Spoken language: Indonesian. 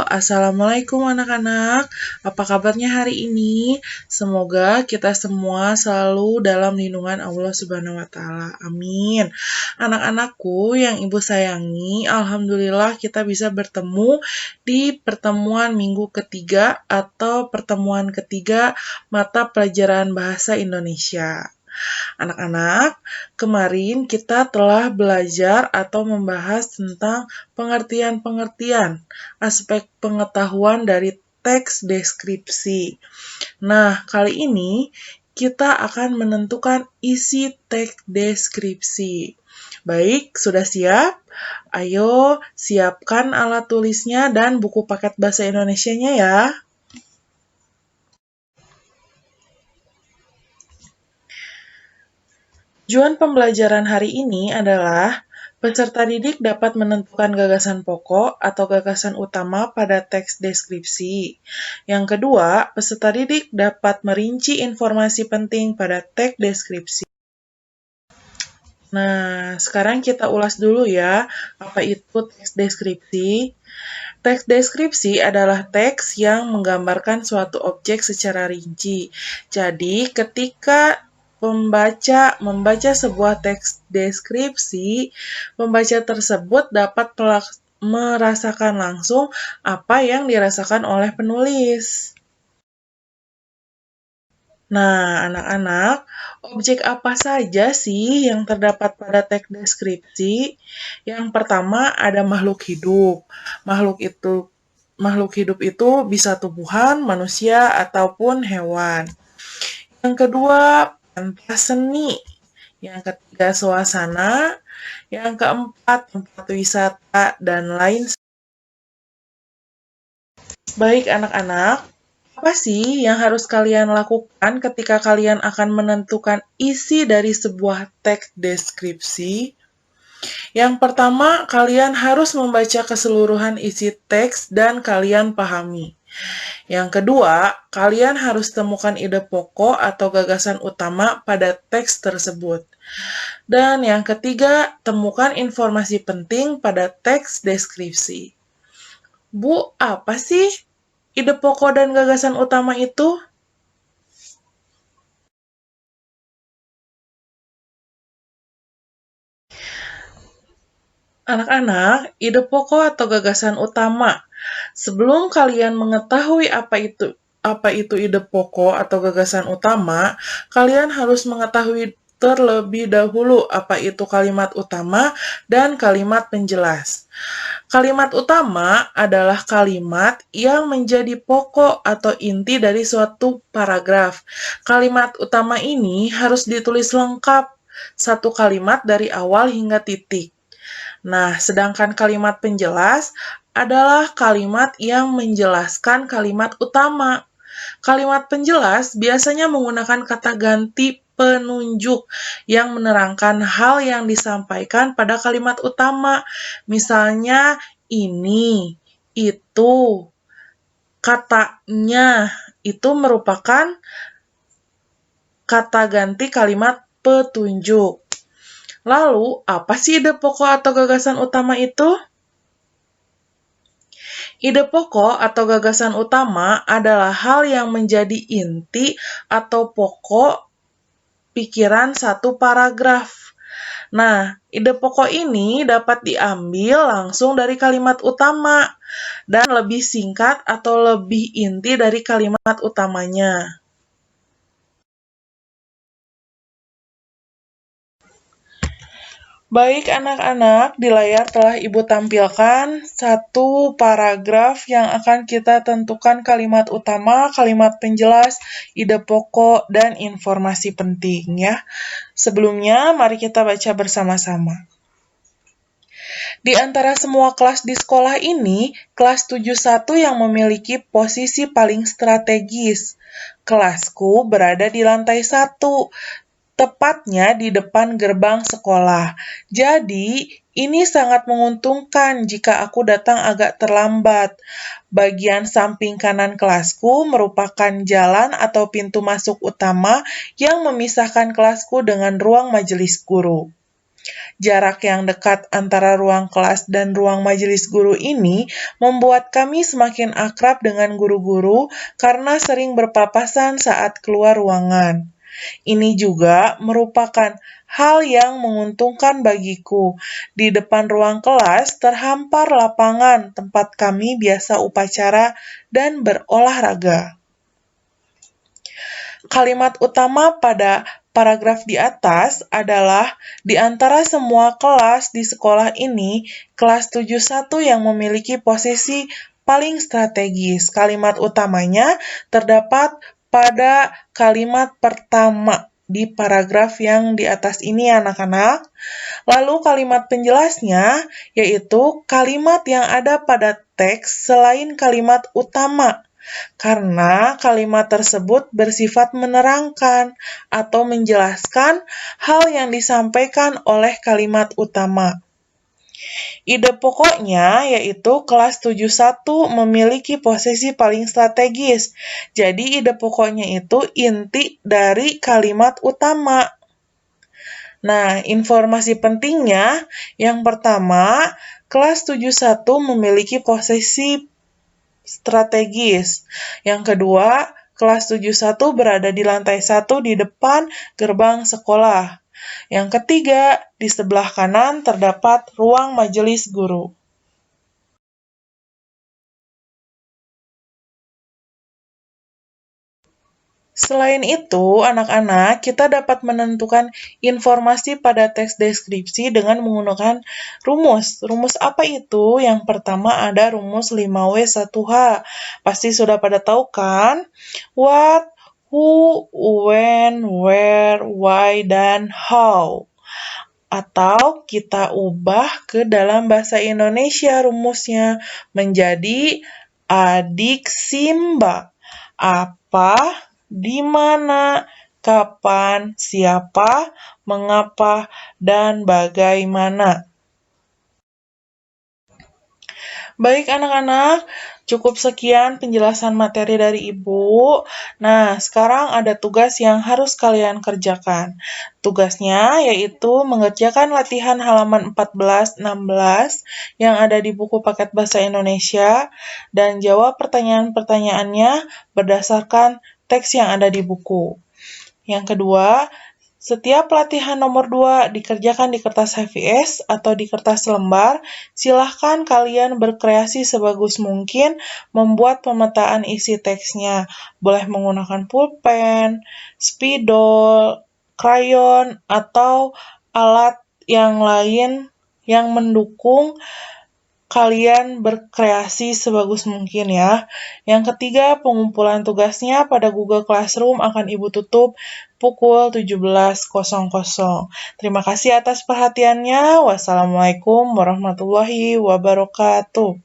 Assalamualaikum anak-anak. Apa kabarnya hari ini? Semoga kita semua selalu dalam lindungan Allah Subhanahu wa taala. Amin. Anak-anakku yang Ibu sayangi, alhamdulillah kita bisa bertemu di pertemuan minggu ketiga atau pertemuan ketiga mata pelajaran bahasa Indonesia. Anak-anak, kemarin kita telah belajar atau membahas tentang pengertian-pengertian aspek pengetahuan dari teks deskripsi. Nah, kali ini kita akan menentukan isi teks deskripsi. Baik, sudah siap? Ayo siapkan alat tulisnya dan buku paket bahasa Indonesianya ya. Tujuan pembelajaran hari ini adalah peserta didik dapat menentukan gagasan pokok atau gagasan utama pada teks deskripsi. Yang kedua, peserta didik dapat merinci informasi penting pada teks deskripsi. Nah, sekarang kita ulas dulu ya, apa itu teks deskripsi. Teks deskripsi adalah teks yang menggambarkan suatu objek secara rinci. Jadi, ketika pembaca membaca sebuah teks deskripsi, pembaca tersebut dapat merasakan langsung apa yang dirasakan oleh penulis. Nah, anak-anak, objek apa saja sih yang terdapat pada teks deskripsi? Yang pertama ada makhluk hidup. Makhluk hidup itu bisa tumbuhan, manusia, ataupun hewan. Yang kedua, pentas seni. Yang ketiga, suasana. Yang keempat, tempat wisata, dan lain. Baik anak-anak, apa sih yang harus kalian lakukan ketika kalian akan menentukan isi dari sebuah teks deskripsi? Yang pertama, kalian harus membaca keseluruhan isi teks dan kalian pahami. Yang kedua, kalian harus temukan ide pokok atau gagasan utama pada teks tersebut. Dan yang ketiga, temukan informasi penting pada teks deskripsi. Bu, apa sih ide pokok dan gagasan utama itu? Anak-anak, ide pokok atau gagasan utama. Sebelum kalian mengetahui apa itu ide pokok atau gagasan utama, kalian harus mengetahui terlebih dahulu apa itu kalimat utama dan kalimat penjelas. Kalimat utama adalah kalimat yang menjadi pokok atau inti dari suatu paragraf. Kalimat utama ini harus ditulis lengkap, satu kalimat dari awal hingga titik. Nah, sedangkan kalimat penjelas adalah kalimat yang menjelaskan kalimat utama. Kalimat penjelas biasanya menggunakan kata ganti penunjuk yang menerangkan hal yang disampaikan pada kalimat utama. Misalnya, ini, itu, katanya, itu merupakan kata ganti kalimat petunjuk. Lalu, apa sih ide pokok atau gagasan utama itu? Ide pokok atau gagasan utama adalah hal yang menjadi inti atau pokok pikiran satu paragraf. Nah, ide pokok ini dapat diambil langsung dari kalimat utama dan lebih singkat atau lebih inti dari kalimat utamanya. Baik anak-anak, di layar telah Ibu tampilkan satu paragraf yang akan kita tentukan kalimat utama, kalimat penjelas, ide pokok, dan informasi penting ya. Sebelumnya, mari kita baca bersama-sama. Di antara semua kelas di sekolah ini, kelas 71 yang memiliki posisi paling strategis. Kelasku berada di lantai 1, tepatnya di depan gerbang sekolah. Jadi, ini sangat menguntungkan jika aku datang agak terlambat. Bagian samping kanan kelasku merupakan jalan atau pintu masuk utama yang memisahkan kelasku dengan ruang majelis guru. Jarak yang dekat antara ruang kelas dan ruang majelis guru ini membuat kami semakin akrab dengan guru-guru karena sering berpapasan saat keluar ruangan. Ini juga merupakan hal yang menguntungkan bagiku. Di depan ruang kelas terhampar lapangan tempat kami biasa upacara dan berolahraga. Kalimat utama pada paragraf di atas adalah di antara semua kelas di sekolah ini, kelas 71 yang memiliki posisi paling strategis. Kalimat utamanya terdapat pada kalimat pertama di paragraf yang di atas ini, anak-anak. Lalu kalimat penjelasnya yaitu kalimat yang ada pada teks selain kalimat utama, karena kalimat tersebut bersifat menerangkan atau menjelaskan hal yang disampaikan oleh kalimat utama. Ide pokoknya yaitu kelas 71 memiliki posisi paling strategis. Jadi ide pokoknya itu inti dari kalimat utama. Nah, informasi pentingnya yang pertama, kelas 71 memiliki posisi strategis. Yang kedua, kelas 71 berada di lantai 1 di depan gerbang sekolah. Yang ketiga, di sebelah kanan terdapat ruang majelis guru. Selain itu, anak-anak, kita dapat menentukan informasi pada teks deskripsi dengan menggunakan rumus. Rumus apa itu? Yang pertama ada rumus 5W1H. Pasti sudah pada tahu kan? What, who, when, where, why, dan how. Atau kita ubah ke dalam bahasa Indonesia rumusnya menjadi adik Simba. Apa, di mana, kapan, siapa, mengapa, dan bagaimana. Baik anak-anak, cukup sekian penjelasan materi dari Ibu. Nah, sekarang ada tugas yang harus kalian kerjakan. Tugasnya yaitu mengerjakan latihan halaman 14-16 yang ada di buku paket bahasa Indonesia dan jawab pertanyaan-pertanyaannya berdasarkan teks yang ada di buku. Yang kedua, setiap latihan nomor 2 dikerjakan di kertas HVS atau di kertas lembar, silahkan kalian berkreasi sebagus mungkin membuat pemetaan isi teksnya. Boleh menggunakan pulpen, spidol, krayon, atau alat yang lain yang mendukung kalian berkreasi sebagus mungkin ya. Yang ketiga, pengumpulan tugasnya pada Google Classroom akan Ibu tutup pukul 17.00. Terima kasih atas perhatiannya. Wassalamualaikum warahmatullahi wabarakatuh.